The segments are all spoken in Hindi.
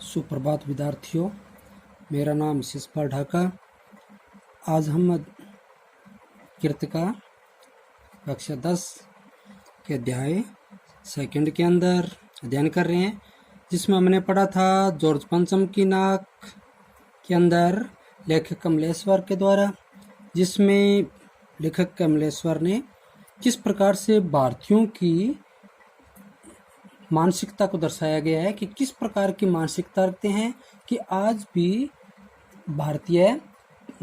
सुप्रभात विद्यार्थियों, मेरा नाम शिषपाल ढाका। आज हम कृतिका कक्षा 10 के अध्याय सेकंड के अंदर अध्ययन कर रहे हैं, जिसमें हमने पढ़ा था जॉर्ज पंचम की नाक के अंदर लेखक कमलेश्वर के द्वारा, जिसमें लेखक कमलेश्वर ने किस प्रकार से भारतीयों की मानसिकता को दर्शाया गया है कि किस प्रकार की मानसिकता रखते हैं कि आज भी भारतीय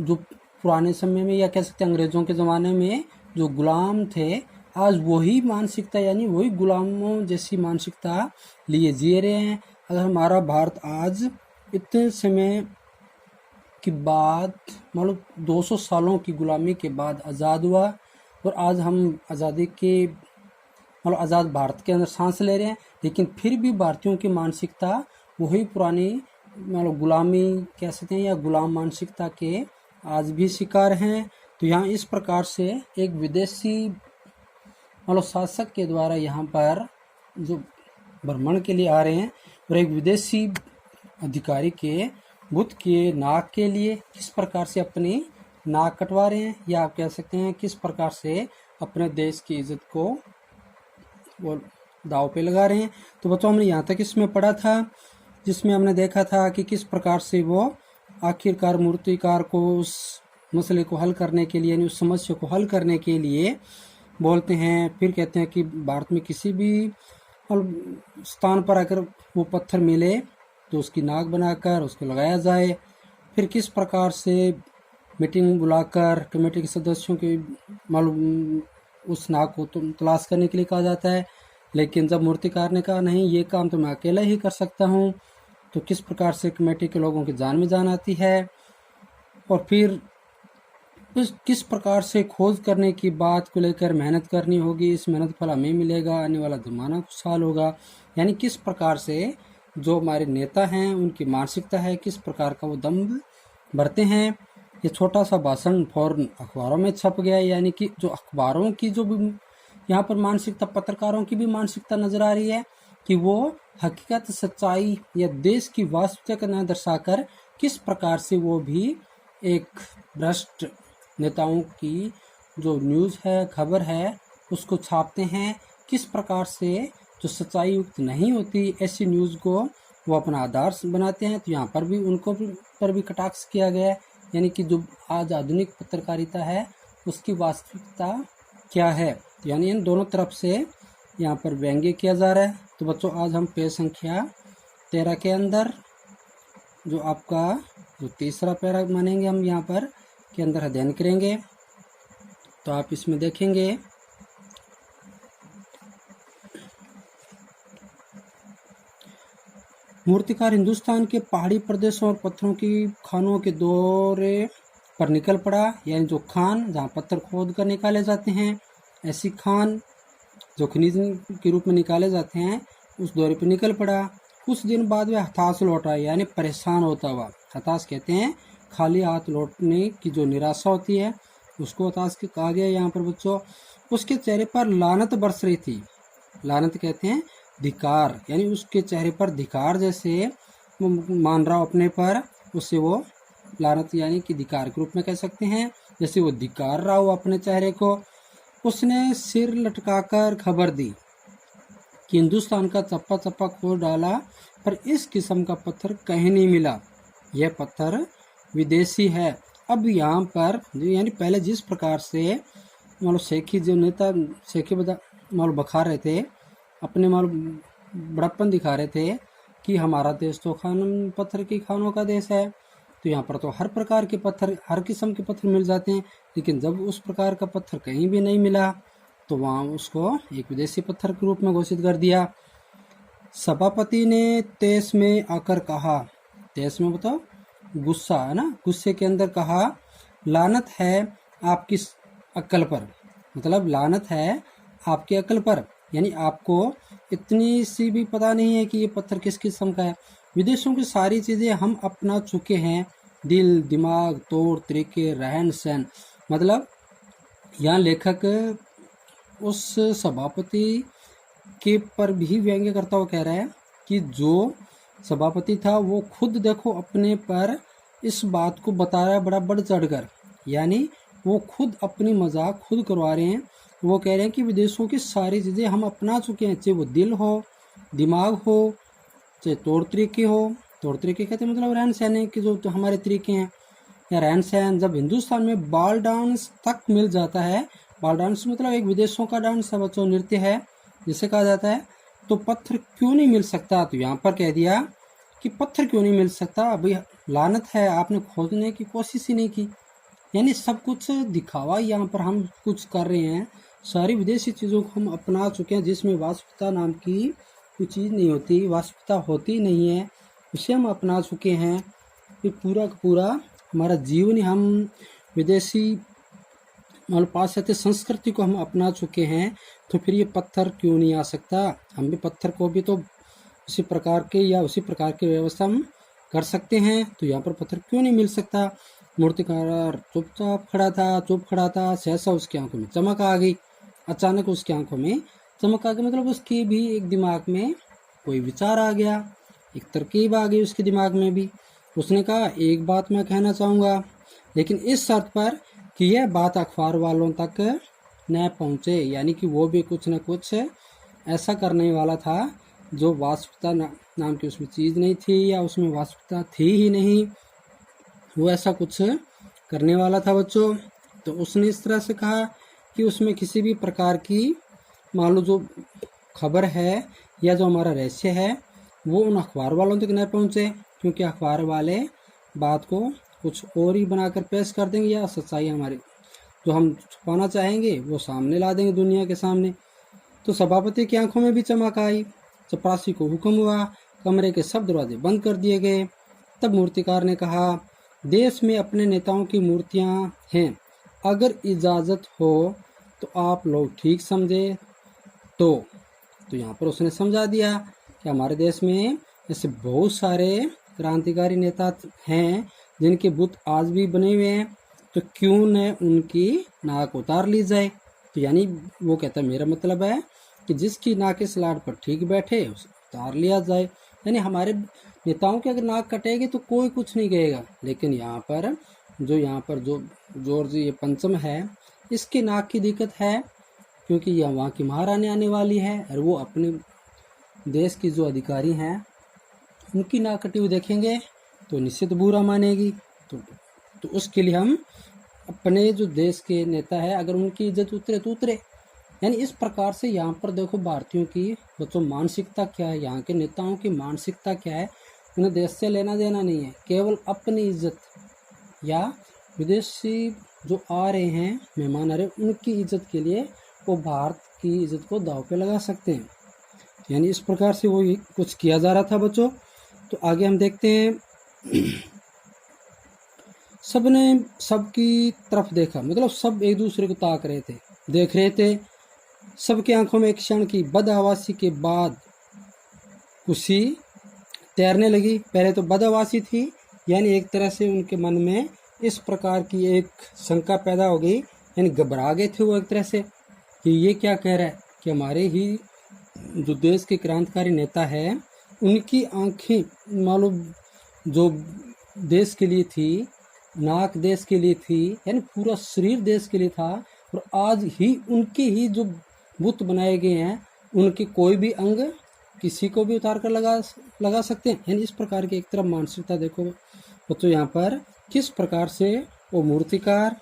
जो पुराने समय में या कह सकते हैं अंग्रेजों के ज़माने में जो गुलाम थे, आज वही मानसिकता यानी वही गुलामों जैसी मानसिकता लिए जी रहे हैं। अगर हमारा भारत आज इतने समय के बाद मतलब 200 सालों की गुलामी के बाद आज़ाद हुआ और आज हम आज़ादी के मतलब आज़ाद भारत के अंदर सांस ले रहे हैं, लेकिन फिर भी भारतीयों की मानसिकता वही पुरानी मतलब गुलामी कह सकते हैं या गुलाम मानसिकता के आज भी शिकार हैं। तो यहाँ इस प्रकार से एक विदेशी मतलब शासक के द्वारा यहाँ पर जो भ्रमण के लिए आ रहे हैं और एक विदेशी अधिकारी के बुद्ध के नाक के लिए किस प्रकार से अपनी नाक कटवा रहे हैं, या आप कह सकते हैं किस प्रकार से अपने देश की इज्जत को वो दाव पे लगा रहे हैं। तो बच्चों, हमने यहाँ तक इसमें पढ़ा था, जिसमें हमने देखा था कि किस प्रकार से वो आखिरकार मूर्तिकार को उस मसले को हल करने के लिए यानी उस समस्या को हल करने के लिए बोलते हैं। फिर कहते हैं कि भारत में किसी भी स्थान पर अगर वो पत्थर मिले तो उसकी नाक बनाकर उसको लगाया जाए। फिर किस प्रकार से मीटिंग बुलाकर कमेटी के सदस्यों के मालूम उस नाक को तलाश करने के लिए कहा जाता है, लेकिन जब मूर्तिकार ने कहा नहीं, ये काम तो मैं अकेला ही कर सकता हूँ, तो किस प्रकार से कमेटी के लोगों की जान में जान आती है। और फिर किस प्रकार से खोज करने की बात को लेकर मेहनत करनी होगी, इस मेहनत फल हमें मिलेगा, आने वाला ज़माना खुशहाल होगा। यानी किस प्रकार से जो हमारे नेता हैं उनकी मानसिकता है, किस प्रकार का वो दम्भ भरते हैं। ये छोटा सा भाषण फौरन अखबारों में छप गया, यानी कि जो अखबारों की जो भी यहाँ पर मानसिकता, पत्रकारों की भी मानसिकता नजर आ रही है कि वो हकीकत, सच्चाई या देश की वास्तविकता न दर्शाकर किस प्रकार से वो भी एक भ्रष्ट नेताओं की जो न्यूज़ है, खबर है, उसको छापते हैं। किस प्रकार से जो सच्चाई युक्त नहीं होती ऐसी न्यूज़ को वो अपना आधार बनाते हैं। तो यहाँ पर भी उनको पर भी कटाक्ष किया गया है, यानी कि जो आज आधुनिक पत्रकारिता है उसकी वास्तविकता क्या है। तो यानी इन दोनों तरफ से यहाँ पर व्यंग्य किया जा रहा है। तो बच्चों, आज हम पेज संख्या 13 के अंदर जो आपका जो तीसरा पैरा मानेंगे हम यहाँ पर के अंदर अध्ययन करेंगे। तो आप इसमें देखेंगे मूर्तिकार हिंदुस्तान के पहाड़ी प्रदेशों और पत्थरों की खानों के दौरे पर निकल पड़ा, यानी जो खान जहाँ पत्थर खोद कर निकाले जाते हैं, ऐसी खान जो खनिज के रूप में निकाले जाते हैं, उस दौरे पर निकल पड़ा। कुछ दिन बाद वह हताश लौटा, यानी परेशान होता हुआ। हताश कहते हैं खाली हाथ लौटने की जो निराशा होती है उसको हताश के कहा गया यहाँ पर बच्चों। उसके चेहरे पर लानत बरस रही थी। लानत कहते हैं धिकार, यानी उसके चेहरे पर धिकार जैसे वो मान रहा हो अपने पर, उससे वो लानत यानी कि धिकार के रूप में कह सकते हैं, जैसे वो धिकार रहा हो अपने चेहरे को। उसने सिर लटकाकर खबर दी कि हिंदुस्तान का चप्पा चप्पा खोद डाला, पर इस किस्म का पत्थर कहीं नहीं मिला, यह पत्थर विदेशी है। अब यहाँ पर यानी पहले जिस प्रकार से मतलब शेखी जो नेता शेखी मतलब बखा रहे थे, अपने मतलब बड़प्पन दिखा रहे थे कि हमारा देश तो खान पत्थर की खानों का देश है, तो यहाँ पर तो हर प्रकार के पत्थर, हर किस्म के पत्थर मिल जाते हैं। लेकिन जब उस प्रकार का पत्थर कहीं भी नहीं मिला तो वहाँ उसको एक विदेशी पत्थर के रूप में घोषित कर दिया। सभापति ने तेज में आकर कहा, तेज में बताओ गुस्सा है ना, गुस्से के अंदर कहा, लानत है आपकी अक्ल पर, मतलब लानत है आपकी अक्ल पर, यानी आपको इतनी सी भी पता नहीं है कि ये पत्थर किस किस्म का है। विदेशों की सारी चीज़ें हम अपना चुके हैं, दिल, दिमाग, तौर तरीके, रहन सहन। मतलब यहाँ लेखक उस सभापति के पर भी व्यंग्य करता हुआ कह रहा है कि जो सभापति था वो खुद देखो अपने पर इस बात को बता रहा है बड़ा बढ़ चढ़कर, यानी वो खुद अपनी मजाक खुद करवा रहे हैं। वो कह रहे हैं कि विदेशों की सारी चीज़ें हम अपना चुके हैं, चाहे वो दिल हो, दिमाग हो, चाहे तौर तरीके हो। तौर तरीके कहते हैं मतलब रहन सहन के जो तो हमारे तरीके हैं या रहन सहन। जब हिंदुस्तान में बाल डांस तक मिल जाता है, बाल डांस मतलब एक विदेशों का डांस है बच्चों, नृत्य है जिसे कहा जाता है, तो पत्थर क्यों नहीं मिल सकता। तो यहाँ पर कह दिया कि पत्थर क्यों नहीं मिल सकता, अभी लानत है आपने खोजने की कोशिश ही नहीं की। यानी सब कुछ दिखावा यहाँ पर हम कुछ कर रहे हैं, सारी विदेशी चीज़ों को हम अपना चुके हैं जिसमें वास्तविकता नाम की कोई चीज़ नहीं होती, वास्तविकता होती नहीं है, उसे हम अपना चुके हैं। ये पूरा का पूरा हमारा जीवन ही हम विदेशी मतलब पाश्चात्य संस्कृति को हम अपना चुके हैं। तो फिर ये पत्थर क्यों नहीं आ सकता, हम भी पत्थर को भी तो उसी प्रकार के या उसी प्रकार की व्यवस्था हम कर सकते हैं। तो यहाँ पर पत्थर क्यों नहीं मिल सकता। मूर्तिकार चुपचाप खड़ा था, सहसा उसकी आंखों में चमक आ गई। अचानक उसकी आंखों में चमक आ गई मतलब उसके भी एक दिमाग में कोई विचार आ गया, एक तरकीब आ गई उसके दिमाग में भी। उसने कहा एक बात मैं कहना चाहूँगा, लेकिन इस शर्त पर कि यह बात अखबार वालों तक न पहुँचे। यानी कि वो भी कुछ न कुछ ऐसा करने वाला था जो वास्तविकता नाम की उसमें चीज़ नहीं थी या उसमें वास्तविकता थी ही नहीं, वो ऐसा कुछ करने वाला था बच्चों। तो उसने इस तरह से कहा कि उसमें किसी भी प्रकार की मान लो जो खबर है या जो हमारा रहस्य है वो उन अखबार वालों तक न पहुँचे, क्योंकि अखबार वाले बात को कुछ और ही बनाकर पेश कर देंगे या सच्चाई हमारी जो हम छुपाना चाहेंगे वो सामने ला देंगे दुनिया के सामने। तो सभापति की आंखों में भी चमक आई। चपरासी को हुक्म हुआ, कमरे के सब दरवाजे बंद कर दिए गए। तब मूर्तिकार ने कहा देश में अपने नेताओं की मूर्तियां हैं, अगर इजाज़त हो तो आप लोग ठीक समझे तो यहाँ पर उसने समझा दिया कि हमारे देश में ऐसे बहुत सारे क्रांतिकारी नेता हैं जिनके बुत आज भी बने हुए हैं, तो क्यों न उनकी नाक उतार ली जाए। तो यानी वो कहता है मेरा मतलब है कि जिसकी नाक इस लाड पर ठीक बैठे उसे उतार लिया जाए। यानी हमारे नेताओं की अगर नाक कटेगी तो कोई कुछ नहीं कहेगा, लेकिन यहाँ पर जो जॉर्ज ये पंचम है इसकी नाक की दिक्कत है, क्योंकि यह वहाँ की महारानी आने वाली है और वो अपने देश की जो अधिकारी हैं उनकी नाक कटी हुई देखेंगे तो निश्चित बुरा मानेगी। तो उसके लिए हम अपने जो देश के नेता है अगर उनकी इज्जत उतरे तो उतरे। यानी इस प्रकार से यहाँ पर देखो भारतीयों की बच्चों मानसिकता क्या है, यहाँ के नेताओं की मानसिकता क्या है। उन्हें देश से लेना देना नहीं है, केवल अपनी इज्जत या विदेशी जो आ रहे हैं मेहमान आ रहे उनकी इज्जत के लिए वो भारत की इज्जत को दांव पे लगा सकते हैं। यानी इस प्रकार से वो कुछ किया जा रहा था बच्चों। तो आगे हम देखते हैं। सबने सबकी तरफ देखा, मतलब सब एक दूसरे को ताक रहे थे, देख रहे थे। सबकी आंखों में एक क्षण की बदहवासी के बाद खुशी तैरने लगी। पहले तो बदहवासी थी, यानी एक तरह से उनके मन में इस प्रकार की एक शंका पैदा हो गई, यानी घबरा गए थे वो एक तरह से कि ये क्या कह रहा है कि हमारे ही जो देश के क्रांतिकारी नेता है उनकी आंखें मालूम जो देश के लिए थी, नाक देश के लिए थी, यानी पूरा शरीर देश के लिए था, और आज ही उनके ही जो बुत बनाए गए हैं उनके कोई भी अंग किसी को भी उतार कर लगा सकते हैं। यानी इस प्रकार की एक तरफ मानसिकता देखो बच्चों यहाँ पर किस प्रकार से वो मूर्तिकार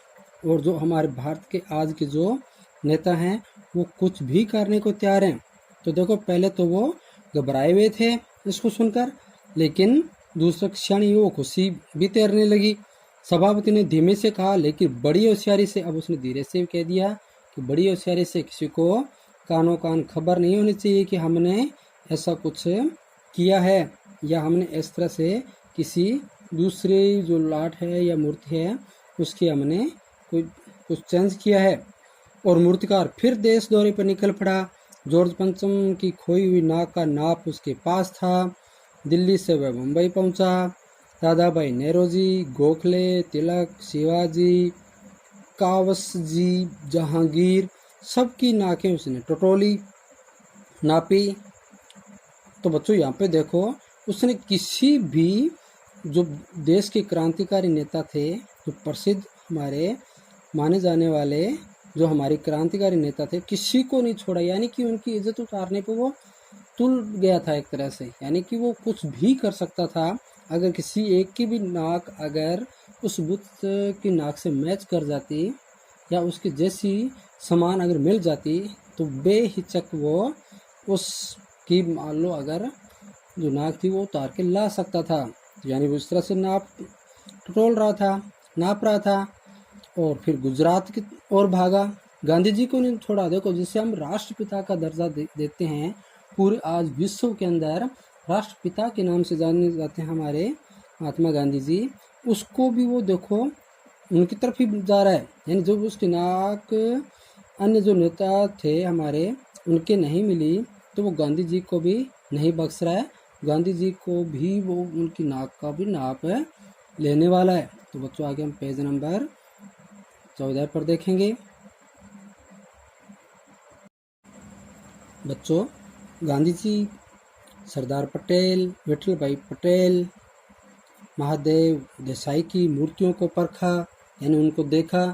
और जो हमारे भारत के आज के जो नेता हैं वो कुछ भी करने को तैयार हैं। तो देखो पहले तो वो घबराए हुए थे इसको सुनकर, लेकिन दूसरे क्षण ही वो खुशी भी तैरने लगी। सभापति ने धीमे से कहा लेकिन बड़ी होशियारी से, अब उसने धीरे से कह दिया कि बड़ी होशियारी से, किसी को कानों कान खबर नहीं होनी चाहिए कि हमने ऐसा कुछ किया है या हमने इस तरह से किसी दूसरे जो लाट है या मूर्ति है उसकी हमने कुछ चेंज किया है। और मूर्तिकार फिर देश दौरे पर निकल पड़ा। जॉर्ज पंचम की खोई हुई नाक का नाप उसके पास था। दिल्ली से वह मुंबई पहुंचा। दादा भाई नेरोजी, गोखले, तिलक, शिवाजी, कावसजी, जहांगीर, सबकी नाकें उसने टटोली, नापी। तो बच्चों यहाँ पे देखो उसने किसी भी जो देश के क्रांतिकारी नेता थे, जो प्रसिद्ध हमारे माने जाने वाले जो हमारे क्रांतिकारी नेता थे, किसी को नहीं छोड़ा। यानी कि उनकी इज्जत उतारने पे वो तुल गया था एक तरह से। यानी कि वो कुछ भी कर सकता था। अगर किसी एक की भी नाक अगर उस बुत की नाक से मैच कर जाती या उसकी जैसी समान अगर मिल जाती तो बेहिचक वो उसकी मान लो अगर जो नाक थी वो उतार के ला सकता था। यानी वो इस तरह से टटोल रहा था, नाप रहा था और फिर गुजरात की ओर भागा। गांधी जी को नहीं छोड़ा। देखो, जिसे हम राष्ट्रपिता का दर्जा देते हैं, पूरे आज विश्व के अंदर राष्ट्रपिता के नाम से जाने जाते हैं हमारे महात्मा गांधी जी, उसको भी वो देखो उनकी तरफ ही जा रहा है। यानी जब उसकी नाक अन्य जो नेता थे हमारे उनके नहीं मिली तो वो गांधी जी को भी नहीं बख्श रहा है। गांधी जी को भी वो उनकी नाक का भी नाप लेने वाला है। तो बच्चों आगे हम पेज नंबर 14 पर देखेंगे। बच्चों, गांधी जी सरदार पटेल, विठल भाई पटेल, महादेव देसाई की मूर्तियों को परखा। यानी उनको देखा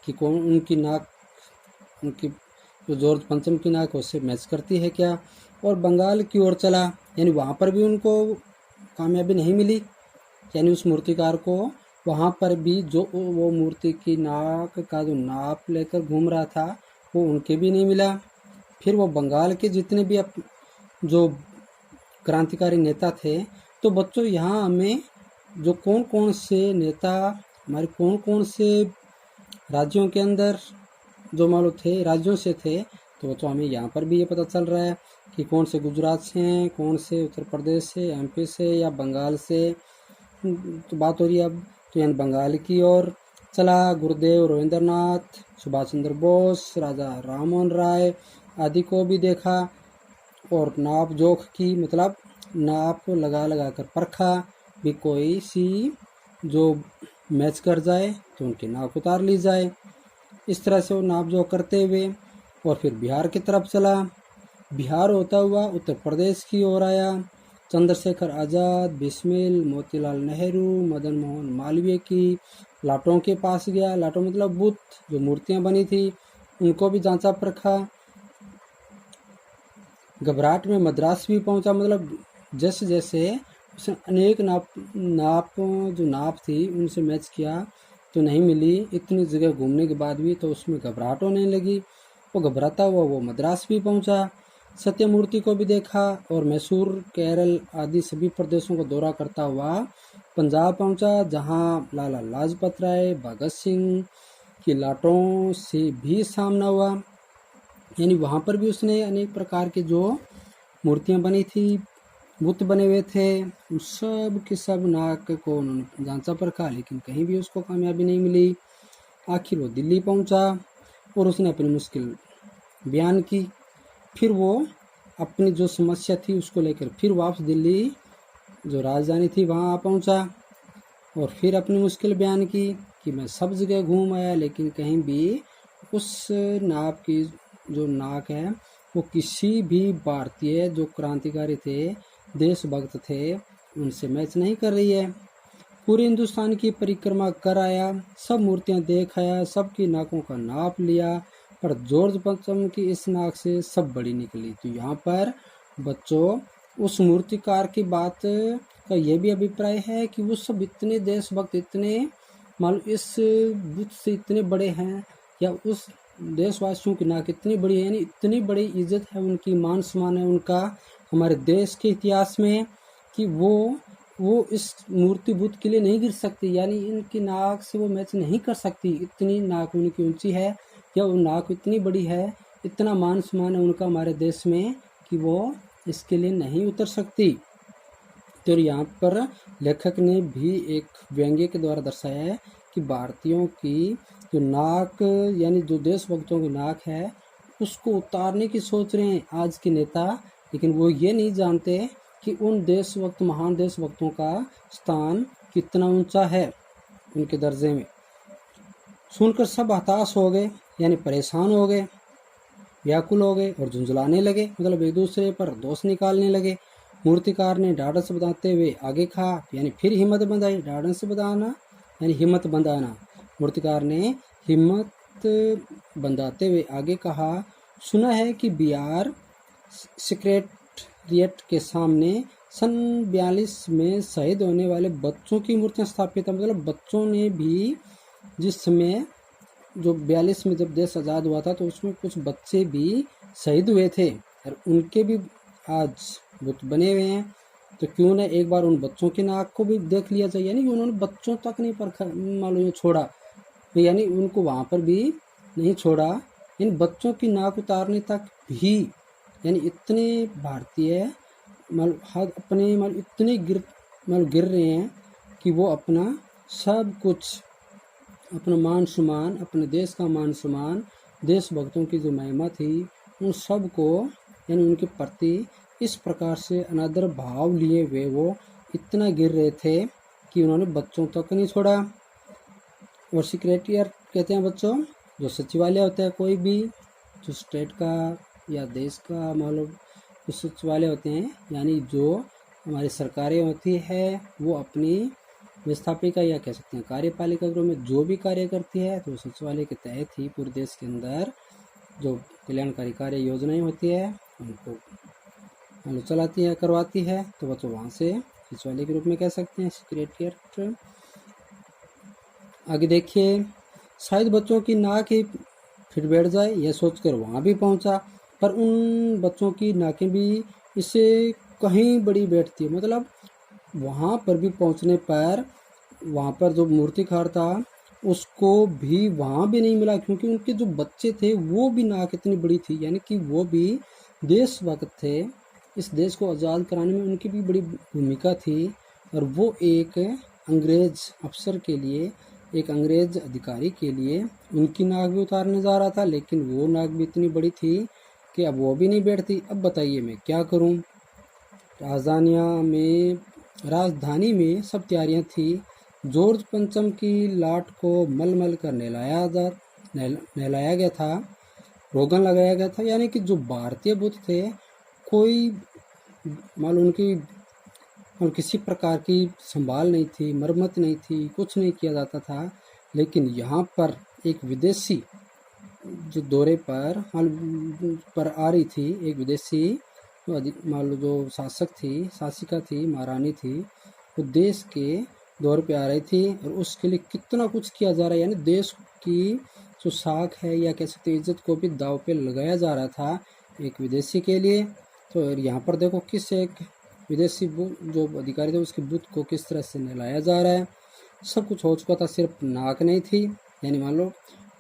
कि कौन उनकी नाक, उनकी जो जॉर्ज पंचम की नाक उससे मैच करती है क्या, और बंगाल की ओर चला। यानी वहाँ पर भी उनको कामयाबी नहीं मिली। यानी उस मूर्तिकार को वहाँ पर भी जो वो मूर्ति की नाक का जो नाप लेकर घूम रहा था वो उनके भी नहीं मिला। फिर वो बंगाल के जितने भी जो क्रांतिकारी नेता थे, तो बच्चों यहाँ हमें जो कौन कौन से नेता हमारे कौन कौन से राज्यों के अंदर जो मालूम थे, राज्यों से थे, तो बच्चों हमें यहाँ पर भी ये पता चल रहा है कि कौन से गुजरात से हैं, कौन से उत्तर प्रदेश से, एमपी से या बंगाल से। तो बात हो रही है अब तो यानी बंगाल की ओर चला। गुरुदेव रविंद्रनाथ, सुभाष चंद्र बोस, राजा राममोहन राय आदि को भी देखा और नाप जोख की मतलब नाप लगा लगा कर परखा भी कोई सी जो मैच कर जाए तो उनकी नाप उतार ली जाए। इस तरह से वो नाप जोख करते हुए और फिर बिहार की तरफ चला। बिहार होता हुआ उत्तर प्रदेश की ओर आया। चंद्रशेखर आज़ाद, बिस्मिल, मोतीलाल नेहरू, मदन मोहन मालवीय की लाटों के पास गया। लाटों मतलब बुत जो मूर्तियां बनी थी उनको भी जांचा परखा। घबराहट में मद्रास भी पहुंचा। मतलब जैसे जैसे उसने अनेक नाप जो नाप थी उनसे मैच किया तो नहीं मिली। इतनी जगह घूमने के बाद भी तो उसमें घबराहट होने लगी। वो घबराता हुआ वो मद्रास भी पहुंचा। सत्यमूर्ति को भी देखा और मैसूर, केरल आदि सभी प्रदेशों को दौरा करता हुआ पंजाब पहुंचा, जहां लाला लाजपत राय, भगत सिंह की लाटों से भी सामना हुआ। यानी वहाँ पर भी उसने अनेक प्रकार के जो मूर्तियाँ बनी थी, बुत बने हुए थे, उन सब के सब नाक को उन्होंने जांचा परखा, लेकिन कहीं भी उसको कामयाबी नहीं मिली। आखिर वो दिल्ली पहुँचा और उसने अपनी मुश्किल बयान की। फिर वो अपनी जो समस्या थी उसको लेकर फिर वापस दिल्ली जो राजधानी थी वहाँ पहुँचा और फिर अपनी मुश्किल बयान की कि मैं सब जगह घूम आया लेकिन कहीं भी उस नाप की जो नाक है वो किसी भी भारतीय जो क्रांतिकारी थे, देशभक्त थे, उनसे मैच नहीं कर रही है। पूरे हिंदुस्तान की परिक्रमा कर आया, सब मूर्तियां देख आया, सबकी नाकों का नाप लिया, पर जॉर्ज पंचम की इस नाक से सब बड़ी निकली। तो यहाँ पर बच्चों उस मूर्तिकार की बात का यह भी अभिप्राय है कि वो सब इतने देशभक्त, इतने मालूम इस बुत से इतने बड़े हैं, या उस देशवासियों की नाक इतनी बड़ी है, यानी इतनी बड़ी इज्जत है उनकी, मान सम्मान है उनका हमारे देश के इतिहास में कि वो इस मूर्ति बुत के लिए नहीं गिर सकती। यानी इनकी नाक से वो मैच नहीं कर सकती, इतनी नाक उनकी ऊंची है या वो नाक इतनी बड़ी है, इतना मान सम्मान है उनका हमारे देश में कि वो इसके लिए नहीं उतर सकती। तो यहाँ पर लेखक ने भी एक व्यंग्य के द्वारा दर्शाया है कि भारतीयों की जो नाक यानी जो देशभक्तों की नाक है उसको उतारने की सोच रहे हैं आज के नेता, लेकिन वो ये नहीं जानते कि उन देशभक्त, महान देशभक्तों का स्थान कितना ऊंचा है उनके दर्जे में। सुनकर सब हताश हो गए, यानी परेशान हो गए, व्याकुल हो गए और झुंझलाने लगे, मतलब एक दूसरे पर दोष निकालने लगे। मूर्तिकार ने ढाढ़स बंधाते हुए आगे कहा, यानी फिर हिम्मत बंधाई। ढाढ़स बंधाना यानी हिम्मत बंधाना। मूर्तिकार ने हिम्मत बंधाते हुए आगे कहा, सुना है कि बिहार सेक्रेटरिएट के सामने सन 42 में शहीद होने वाले बच्चों की मूर्तियां स्थापित है। मतलब बच्चों ने भी जिस समय जो 42 में जब देश आज़ाद हुआ था तो उसमें कुछ बच्चे भी शहीद हुए थे और उनके भी आज बुत बने हुए हैं। तो क्यों ना एक बार उन बच्चों की नाक को भी देख लिया जाए। यानी कि उन्होंने बच्चों तक नहीं परखा, मालूम छोड़ा, यानी उनको वहाँ पर भी नहीं छोड़ा। इन बच्चों की नाक उतारने तक भी यानी इतने भारतीय अपने इतने गिर रहे हैं कि वो अपना सब कुछ, अपना मान सम्मान, अपने देश का मान सम्मान, देशभक्तों की जो महिमा थी उन सब को यानी उनके प्रति इस प्रकार से अनादर भाव लिए हुए वो इतना गिर रहे थे कि उन्होंने बच्चों तक नहीं छोड़ा। और सेक्रेटरिएट कहते हैं बच्चों जो सचिवालय होता है कोई भी जो स्टेट का या देश का मालूम जो सचिवालय होते हैं, यानी जो हमारी सरकारें होती है वो अपनी व्यवस्थापिका या कह सकते हैं कार्यपालिका गृह में जो भी कार्य करती है तो सचिवालय के तहत ही पूरे देश के अंदर जो कल्याणकारी कार्य योजनाएं होती है उनको चलाती है, करवाती है। तो बच्चों वहाँ से सचिवालय के रूप में कह सकते हैं सेक्रेटरिएट। आगे देखिए, शायद बच्चों की नाक ही फिर बैठ जाए यह सोचकर वहाँ भी पहुँचा, पर उन बच्चों की नाकें भी इससे कहीं बड़ी बैठती है। मतलब वहाँ पर भी पहुँचने पर वहाँ पर जो मूर्तिकार था उसको भी वहाँ भी नहीं मिला, क्योंकि उनके जो बच्चे थे वो भी नाक इतनी बड़ी थी, यानी कि वो भी देशभक्त थे। इस देश को आज़ाद कराने में उनकी भी बड़ी भूमिका थी और वो एक अंग्रेज अफसर के लिए, एक अंग्रेज अधिकारी के लिए उनकी नाक भी उतारने जा रहा था, लेकिन वो नाक भी इतनी बड़ी थी कि अब वो भी नहीं बैठती। अब बताइए मैं क्या करूं। राजधानी में सब तैयारियां थी। जॉर्ज पंचम की लाट को मल कर नहलाया गया था, रोगन लगाया गया था। यानी कि जो भारतीय बुत थे कोई मालूम उनकी और किसी प्रकार की संभाल नहीं थी, मरम्मत नहीं थी, कुछ नहीं किया जाता था। लेकिन यहाँ पर एक विदेशी जो दौरे पर आ रही थी, एक विदेशी मान लो जो शासिका थी, महारानी थी, वो देश के दौरे पे आ रही थी और उसके लिए कितना कुछ किया जा रहा है। यानी देश की जो साख है या कह सकते इज्जत को भी दाव पे लगाया जा रहा था एक विदेशी के लिए। तो यहाँ पर देखो किस एक विदेशी जो अधिकारी थे उसके बुत को किस तरह से नहलाया जा रहा है। सब कुछ हो चुका था, सिर्फ नाक नहीं थी। यानी मान लो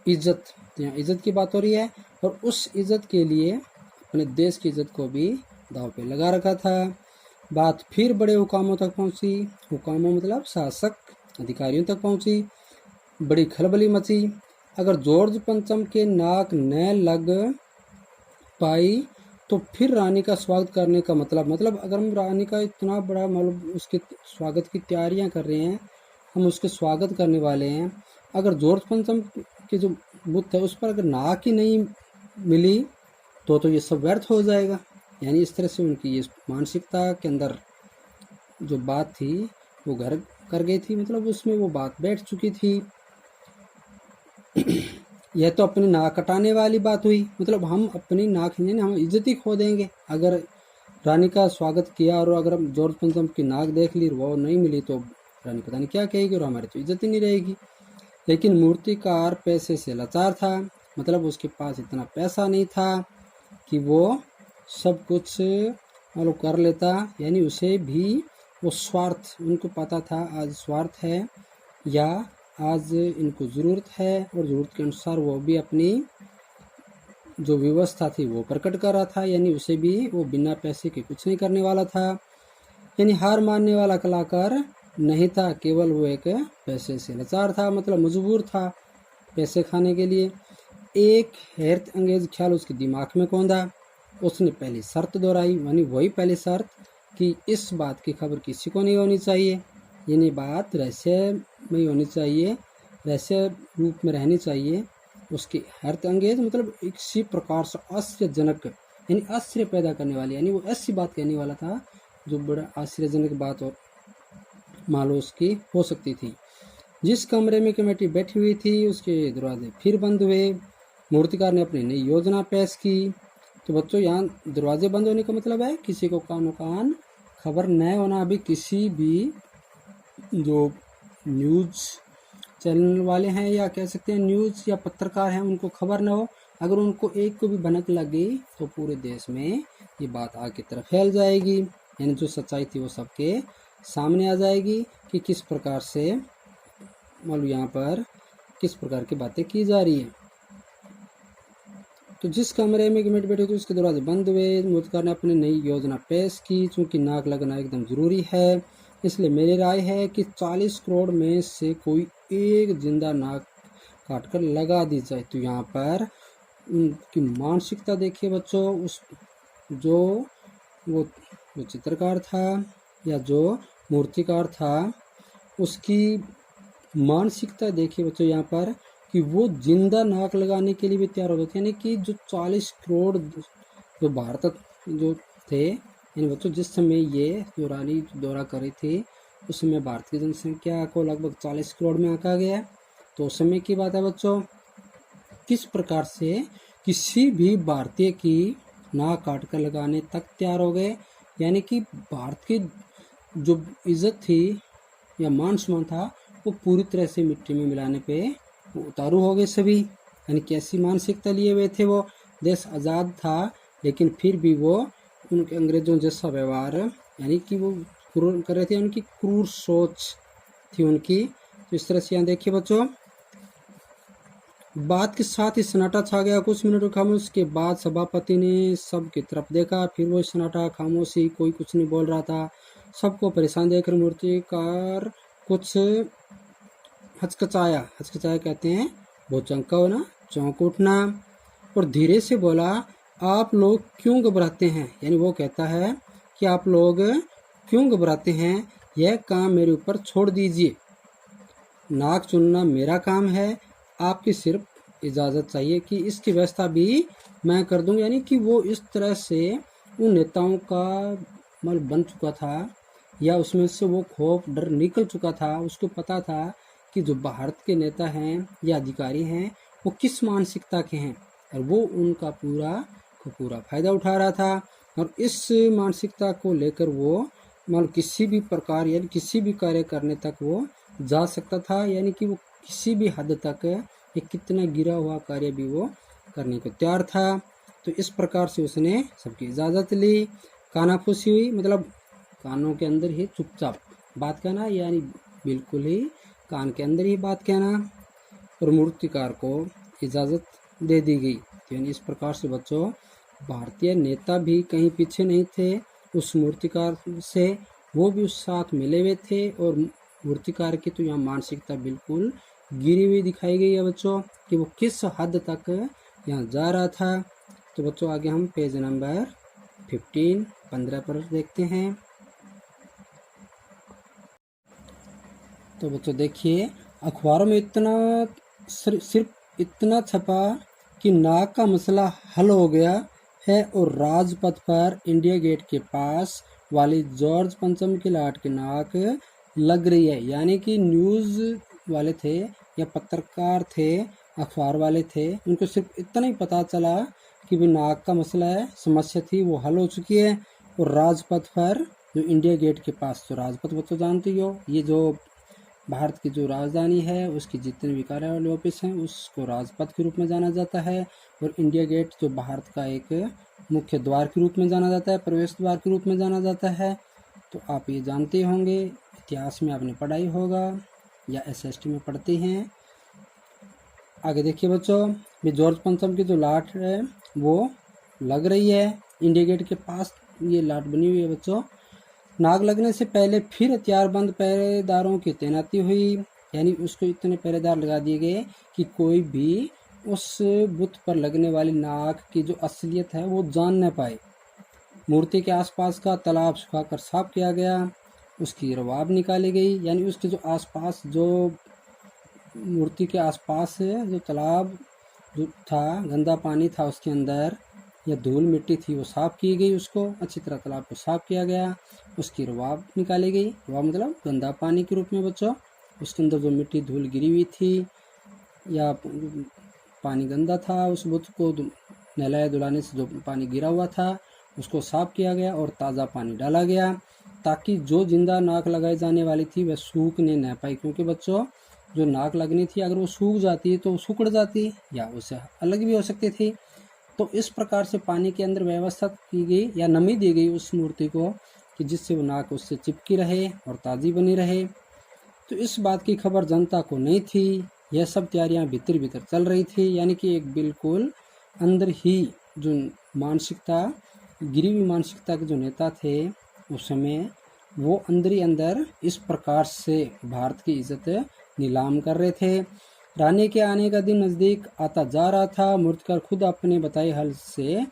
इज्जत, यहाँ इज्जत की बात हो रही है और उस इज्जत के लिए अपने देश की इज्जत को भी दाव पे लगा रखा था। बात फिर बड़े हुकामों तक पहुंची, हुकामों मतलब शासक अधिकारियों तक पहुंची, बड़ी खलबली मची। अगर जॉर्ज पंचम के नाक न लग पाई तो फिर रानी का स्वागत करने का मतलब अगर हम रानी का इतना बड़ा मतलब उसके स्वागत की तैयारियां कर रहे हैं, हम उसके स्वागत करने वाले हैं, अगर जॉर्ज पंचम के जो बुत है उस पर अगर नाक ही नहीं मिली तो ये सब व्यर्थ हो जाएगा। यानी इस तरह से उनकी ये मानसिकता के अंदर जो बात थी वो घर कर गई थी, मतलब उसमें वो बात बैठ चुकी थी। यह तो अपनी नाक कटाने वाली बात हुई, मतलब हम अपनी नाक ही नहीं, हम इज्जत ही खो देंगे। अगर रानी का स्वागत किया और अगर हम जॉर्ज पंचम की नाक देख ली वो नहीं मिली तो रानी पता नहीं क्या कहेगी और हमारी तो इज्जत ही नहीं रहेगी। लेकिन मूर्तिकार पैसे से लाचार था, मतलब उसके पास इतना पैसा नहीं था कि वो सब कुछ मतलब कर लेता। यानी उसे भी वो स्वार्थ, उनको पता था आज स्वार्थ है या आज इनको ज़रूरत है और ज़रूरत के अनुसार वो भी अपनी जो व्यवस्था थी वो प्रकट कर रहा था। यानी उसे भी वो बिना पैसे के कुछ नहीं करने वाला था। यानी हार मानने वाला कलाकार नहीं था, केवल वो एक पैसे से लाचार था, मतलब मजबूर था पैसे खाने के लिए। एक हैरत अंगेज ख्याल उसके दिमाग में कौंधा। उसने पहली शर्त दोहराई, यानी वही पहली शर्त कि इस बात की खबर किसी को नहीं होनी चाहिए, यानी बात रहस्य में होनी चाहिए, रहस्य रूप में रहनी चाहिए। उसकी हैरत अंगेज मतलब इसी प्रकार से आश्चर्यजनक यानी आश्चर्य पैदा करने वाली, यानी वो ऐसी बात कहने वाला था जो बड़ा आश्चर्यजनक बात और मालूम उसकी हो सकती थी। जिस कमरे में कमेटी बैठी हुई थी उसके दरवाजे फिर बंद हुए। मूर्तिकार ने अपनी नई योजना पेश की। तो बच्चों यहाँ दरवाजे बंद होने का मतलब है किसी को कानो कान खबर न होना। अभी किसी भी जो न्यूज़ चैनल वाले हैं या कह सकते हैं न्यूज़ या पत्रकार हैं उनको खबर न हो। अगर उनको एक को भी भनक लग गई तो पूरे देश में ये बात आग की तरफ फैल जाएगी। यानी जो सच्चाई थी वो सबके सामने आ जाएगी कि किस प्रकार से मालूम यहाँ पर किस प्रकार की बातें की जा रही है। तो जिस कमरे में कमेटी बैठी थी उसके दरवाजे बंद हुए। मूर्तिकार ने अपनी नई योजना पेश की। चूंकि नाक लगना एकदम जरूरी है इसलिए मेरी राय है कि 40 करोड़ में से कोई एक जिंदा नाक काटकर लगा दी जाए। तो यहाँ पर उनकी मानसिकता देखिए बच्चों। उस वो चित्रकार था या जो मूर्तिकार था उसकी मानसिकता देखिए बच्चों यहाँ पर कि वो जिंदा नाक लगाने के लिए भी तैयार हो गए थे। यानी कि जो 40 करोड़ जो भारत जो थे, यानी बच्चों जिस समय ये जो रानी दौरा कर रही थी उस समय भारत की जनसंख्या को लगभग 40 करोड़ में आंका गया। तो उस समय की बात है बच्चों। किस प्रकार से किसी भी भारतीय की नाक काट कर लगाने तक तैयार हो गए। यानी कि भारत की जो इज्जत थी या मान सम्मान था वो पूरी तरह से मिट्टी में मिलाने पे उतारू हो गए सभी। यानी कैसी मानसिकता लिए हुए थे वो। देश आज़ाद था लेकिन फिर भी वो उनके अंग्रेजों जैसा व्यवहार यानी कि वो क्रूर कर रहे थे। उनकी क्रूर सोच थी उनकी। तो इस तरह से यहाँ देखिए बच्चों बात के साथ ही सन्नाटा छा गया। कुछ मिनटों खामोश के बाद सभापति ने सबकी तरफ देखा। फिर वो सन्नाटा खामोशी, कोई कुछ नहीं बोल रहा था। सबको परेशान देखकर मूर्तिकार कुछ हचकचाया कहते हैं वो चौंका होना, चौंक उठना और धीरे से बोला आप लोग क्यों घबराते हैं। यानी वो कहता है कि आप लोग क्यों घबराते हैं, यह काम मेरे ऊपर छोड़ दीजिए। नाक चुनना मेरा काम है, आपकी सिर्फ इजाज़त चाहिए कि इसकी व्यवस्था भी मैं कर दूंगा। यानी कि वो इस तरह से उन नेताओं का मल बन चुका था या उसमें से वो खौफ डर निकल चुका था। उसको पता था कि जो भारत के नेता हैं या अधिकारी हैं वो किस मानसिकता के हैं और वो उनका पूरा फायदा उठा रहा था। और इस मानसिकता को लेकर वो मान किसी भी प्रकार यानी किसी भी कार्य करने तक वो जा सकता था। यानी कि वो किसी भी हद तक एक कितना गिरा हुआ कार्य भी वो करने को तैयार था। तो इस प्रकार से उसने सबकी इजाज़त ली। कानाफूसी हुई मतलब कानों के अंदर ही चुपचाप बात कहना, यानी बिल्कुल ही कान के अंदर ही बात कहना। और मूर्तिकार को इजाज़त दे दी गई। यानी इस प्रकार से बच्चों भारतीय नेता भी कहीं पीछे नहीं थे उस मूर्तिकार से। वो भी उस साथ मिले हुए थे और मूर्तिकार की तो यहाँ मानसिकता बिल्कुल गिरी हुई दिखाई गई है बच्चों कि वो किस हद तक यहाँ जा रहा था। तो बच्चों आगे हम पेज नंबर 15 पर देखते हैं। तो बच्चों देखिए अखबारों में इतना सिर्फ इतना छपा कि नाक का मसला हल हो गया है और राजपथ पर इंडिया गेट के पास वाली जॉर्ज पंचम की लाट की नाक लग रही है। यानी कि न्यूज़ वाले थे या पत्रकार थे, अखबार वाले थे, उनको सिर्फ इतना ही पता चला कि भी नाक का मसला है, समस्या थी वो हल हो चुकी है। और राजपथ पर जो इंडिया गेट के पास, तो राजपथ वो तो जानते ही हो, ये जो भारत की जो राजधानी है उसकी जितने भी कार्यालय ऑफिस हैं उसको राजपथ के रूप में जाना जाता है। और इंडिया गेट जो भारत का एक मुख्य द्वार के रूप में जाना जाता है, प्रवेश द्वार के रूप में जाना जाता है। तो आप ये जानते होंगे, इतिहास में आपने पढ़ाई होगा या एसएसटी में पढ़ते हैं। आगे देखिए बच्चों, ये जॉर्ज पंचम की जो लाट है वो लग रही है इंडिया गेट के पास, ये लाट बनी हुई है बच्चों। नाग लगने से पहले फिर हथियारबंद पहरेदारों की तैनाती हुई। यानी उसको इतने पहरेदार लगा दिए गए कि कोई भी उस बुत पर लगने वाली नाग की जो असलियत है वो जान न पाए। मूर्ति के आसपास का तालाब सुखाकर साफ किया गया, उसकी रवाब निकाली गई। यानी उसके जो आसपास जो मूर्ति के आसपास जो तालाब जो था, गंदा पानी था उसके अंदर, या धूल मिट्टी थी वो साफ़ की गई, उसको अच्छी तरह तालाब को साफ़ किया गया, उसकी रुआब निकाली गई। रुआब मतलब गंदा पानी के रूप में बच्चों, उसके अंदर जो मिट्टी धूल गिरी हुई थी या पानी गंदा था, उस बुत को नहलाए धुलाने से जो पानी गिरा हुआ था उसको साफ किया गया और ताज़ा पानी डाला गया, ताकि जो जिंदा नाक लगाई जाने वाली थी वह सूखने न पाई। क्योंकि बच्चों जो नाक लगनी थी अगर वो सूख जाती तो सिकुड़ जाती या उससे अलग भी हो सकती थी। तो इस प्रकार से पानी के अंदर व्यवस्था की गई या नमी दी गई उस मूर्ति को कि जिससे वो नाक उससे चिपकी रहे और ताज़ी बनी रहे। तो इस बात की खबर जनता को नहीं थी, यह सब तैयारियां भीतर भीतर चल रही थी, यानी कि एक बिल्कुल अंदर ही जो मानसिकता, गिरी हुई मानसिकता के जो नेता थे उस समय, वो अंदर ही अंदर इस प्रकार से भारत की इज्जत नीलाम कर रहे थे। रानी के आने का दिन नज़दीक आता जा रहा था। मूर्तिकार खुद अपने बताए हल से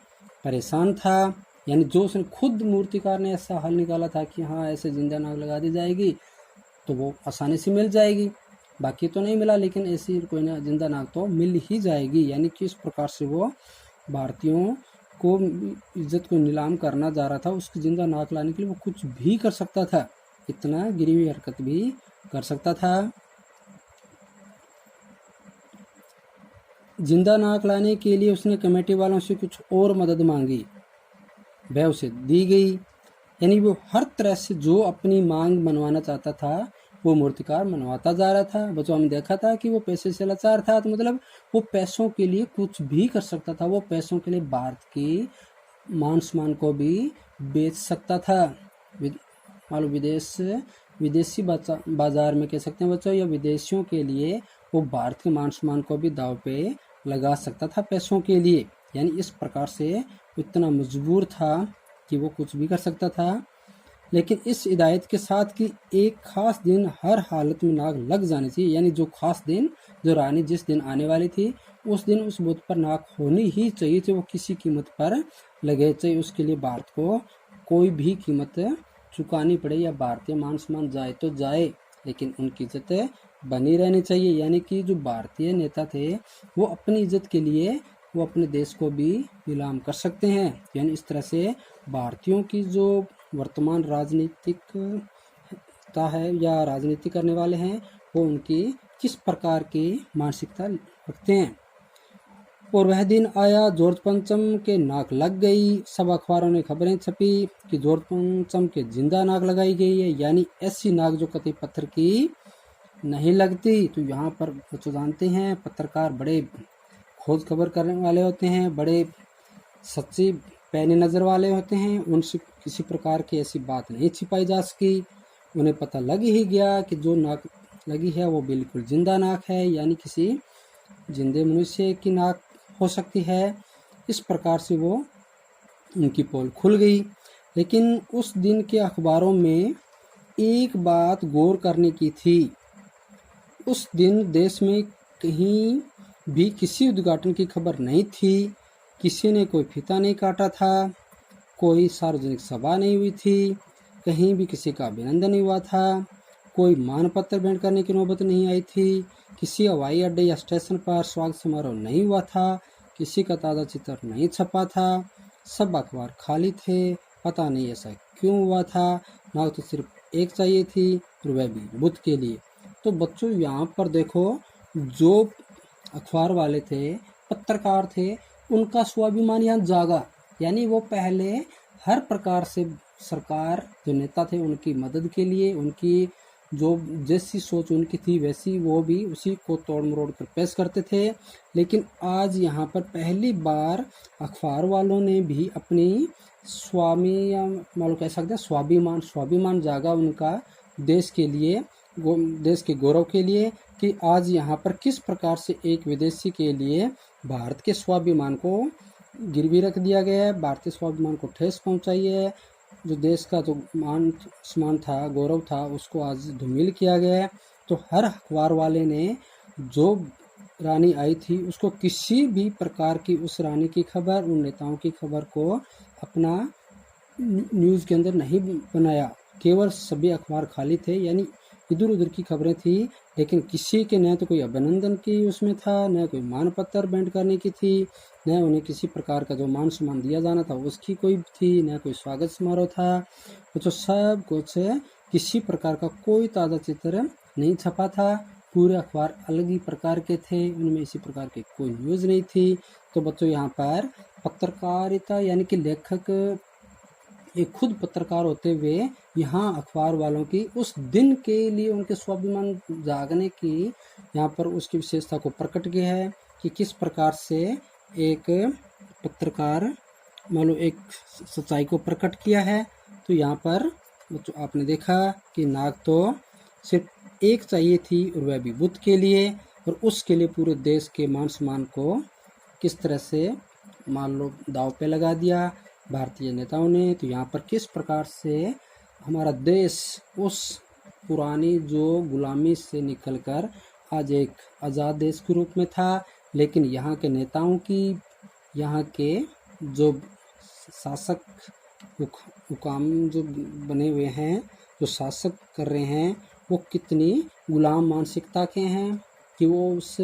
परेशान था, यानी जो उसने खुद मूर्तिकार ने ऐसा हल निकाला था कि हाँ ऐसे जिंदा नाक लगा दी जाएगी तो वो आसानी से मिल जाएगी, बाकी तो नहीं मिला लेकिन ऐसी कोई ना जिंदा नाक तो मिल ही जाएगी। यानी कि इस प्रकार से वो भारतीयों को इज्जत को नीलाम करना जा रहा था। उसकी जिंदा नाक लाने के लिए वो कुछ भी कर सकता था, इतना गिरी हुई हरकत भी कर सकता था। जिंदा नाक लाने के लिए उसने कमेटी वालों से कुछ और मदद मांगी, वह उसे दी गई। यानी वो हर तरह से जो अपनी मांग मनवाना चाहता था वो मूर्तिकार मनवाता जा रहा था। बच्चों हमने देखा था कि वो पैसे से लाचार था, तो मतलब वो पैसों के लिए कुछ भी कर सकता था। वो पैसों के लिए भारत की मान सम्मान को भी बेच सकता था। मान लो विदेशी बाजार में कह सकते हैं बच्चों, या विदेशियों के लिए वो भारत के मान सम्मान को भी दांव पे लगा सकता था पैसों के लिए। यानी इस प्रकार से इतना मजबूर था कि वो कुछ भी कर सकता था। लेकिन इस हिदायत के साथ कि एक खास दिन हर हालत में नाक लग जानी चाहिए, यानी जो खास दिन जो रानी जिस दिन आने वाली थी उस दिन उस बुत पर नाक होनी ही चाहिए थी, वो किसी कीमत पर लगे, चाहिए उसके लिए भारत को कोई भी कीमत चुकानी पड़े या भारतीय मान सम्मान जाए तो जाए, लेकिन उनकी इज्जत बनी रहनी चाहिए। यानी कि जो भारतीय नेता थे वो अपनी इज्जत के लिए वो अपने देश को भी नीलाम कर सकते हैं। यानी इस तरह से भारतीयों की जो वर्तमान राजनीतिकता है या राजनीति करने वाले हैं वो उनकी किस प्रकार की मानसिकता रखते हैं। और वह दिन आया, जॉर्ज पंचम के नाक लग गई। सब अखबारों ने खबरें छपी कि जॉर्ज पंचम के जिंदा नाक लगाई गई है, यानी ऐसी नाक जो कतई पत्थर की नहीं लगती। तो यहाँ पर बच्चों जानते हैं पत्रकार बड़े खोज खबर करने वाले होते हैं, बड़े सच्ची पैनी नज़र वाले होते हैं, उनसे किसी प्रकार की ऐसी बात नहीं छिपाई जा सकी। उन्हें पता लग ही गया कि जो नाक लगी है वो बिल्कुल जिंदा नाक है, यानी किसी जिंदे मनुष्य की नाक हो सकती है। इस प्रकार से वो उनकी पोल खुल गई। लेकिन उस दिन के अखबारों में एक बात गौर करने की थी, उस दिन देश में कहीं भी किसी उद्घाटन की खबर नहीं थी, किसी ने कोई फीता नहीं काटा था, कोई सार्वजनिक सभा नहीं हुई थी, कहीं भी किसी का अभिनंदन नहीं हुआ था, कोई मानपत्र भेंट करने की नौबत नहीं आई थी, किसी हवाई अड्डे या स्टेशन पर स्वागत समारोह नहीं हुआ था, किसी का ताज़ा चित्र नहीं छपा था, सब अखबार खाली थे। पता नहीं ऐसा क्यों हुआ था, नाक तो सिर्फ एक चाहिए थी और वह भी बुद्ध के लिए। तो बच्चों यहाँ पर देखो, जो अखबार वाले थे, पत्रकार थे, उनका स्वाभिमान यहाँ जागा। यानी वो पहले हर प्रकार से सरकार जो नेता थे उनकी मदद के लिए, उनकी जो जैसी सोच उनकी थी वैसी वो भी उसी को तोड़ मरोड़ कर पेश करते थे। लेकिन आज यहाँ पर पहली बार अखबार वालों ने भी अपनी स्वामी या मान लो कह सकते हैं स्वाभिमान जागा उनका देश के लिए, देश के गौरव के लिए, कि आज यहाँ पर किस प्रकार से एक विदेशी के लिए भारत के स्वाभिमान को गिरवी रख दिया गया है, भारतीय स्वाभिमान को ठेस पहुँचाई है, जो देश का जो मान सम्मान था, गौरव था, उसको आज धूमिल किया गया है। तो हर अखबार वाले ने जो रानी आई थी उसको किसी भी प्रकार की उस रानी की खबर, उन नेताओं की खबर को अपना न्यूज़ के अंदर नहीं बनाया, केवल सभी अखबार खाली थे। यानी इधर उधर की खबरें थी, लेकिन किसी के न तो कोई अभिनंदन की उसमें था, न कोई मानपत्र भेंट करने की थी, न उन्हें किसी प्रकार का जो मान सम्मान दिया जाना था उसकी कोई थी, न कोई स्वागत समारोह था। तो सब कुछ किसी प्रकार का कोई ताज़ा चित्र नहीं छपा था। पूरे अखबार अलग ही प्रकार के थे, उनमें इसी प्रकार की कोई न्यूज़ नहीं थी। तो बच्चों यहाँ पर पत्रकारिता यानी कि लेखक एक खुद पत्रकार होते हुए यहाँ अखबार वालों की उस दिन के लिए उनके स्वाभिमान जागने की यहाँ पर उसकी विशेषता को प्रकट किया है कि किस प्रकार से एक पत्रकार मान लो एक सच्चाई को प्रकट किया है। तो यहाँ पर बच्चों आपने देखा कि नाक तो सिर्फ एक चाहिए थी और वह भी बुद्ध के लिए, और उसके लिए पूरे देश के मान सम्मान को किस तरह से मान लो दांव पे लगा दिया भारतीय नेताओं ने। तो यहाँ पर किस प्रकार से हमारा देश उस पुरानी जो गुलामी से निकलकर आज एक आज़ाद देश के रूप में था, लेकिन यहाँ के नेताओं की, यहाँ के जो शासक हुकाम जो बने हुए हैं, जो शासक कर रहे हैं, वो कितनी गुलाम मानसिकता के हैं कि वो उस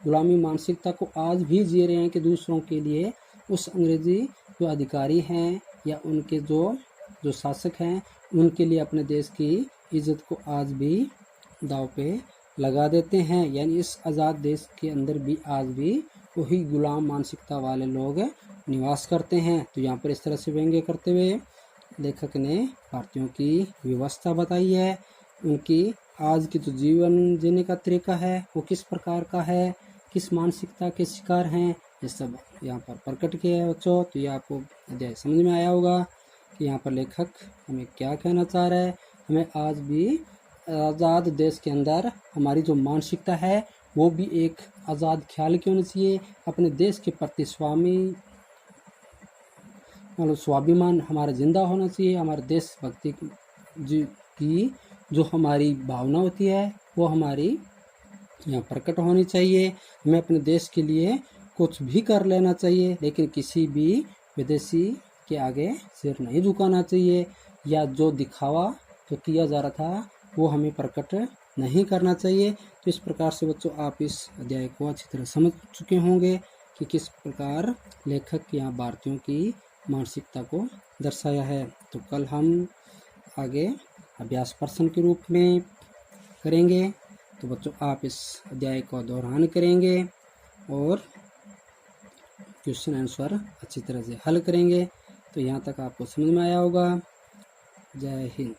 गुलामी मानसिकता को आज भी जी रहे हैं कि दूसरों के लिए उस अंग्रेजी जो अधिकारी हैं या उनके जो शासक हैं उनके लिए अपने देश की इज्जत को आज भी दांव पे लगा देते हैं। यानी इस आज़ाद देश के अंदर भी आज भी वही गुलाम मानसिकता वाले लोग निवास करते हैं। तो यहाँ पर इस तरह से व्यंग्य करते हुए लेखक ने भारतीयों की व्यवस्था बताई है, उनकी आज की जो जीवन जीने का तरीका है वो किस प्रकार का है, किस मानसिकता के शिकार हैं, ये सब यहाँ पर प्रकट किया है बच्चों। तो ये आपको अध्याय समझ में आया होगा कि यहाँ पर लेखक हमें क्या कहना चाह रहा है। हमें आज भी आज़ाद देश के अंदर हमारी जो मानसिकता है वो भी एक आज़ाद ख्याल की होनी चाहिए, अपने देश के प्रति स्वाभिमान हमारा जिंदा होना चाहिए। हमारे देशभक्ति की जो हमारी भावना होती है वो हमारी यहाँ प्रकट होनी चाहिए। हमें अपने देश के लिए कुछ भी कर लेना चाहिए, लेकिन किसी भी विदेशी के आगे सिर नहीं झुकाना चाहिए, या जो दिखावा जो किया जा रहा था वो हमें प्रकट नहीं करना चाहिए। तो इस प्रकार से बच्चों आप इस अध्याय को अच्छी तरह समझ चुके होंगे कि किस प्रकार लेखक यहाँ भारतीयों की मानसिकता को दर्शाया है। तो कल हम आगे अभ्यास प्रश्न के रूप में करेंगे। तो बच्चों आप इस अध्याय को दोहरान करेंगे और क्वेश्चन आंसर अच्छी तरह से हल करेंगे। तो यहाँ तक आपको समझ में आया होगा। जय हिंद।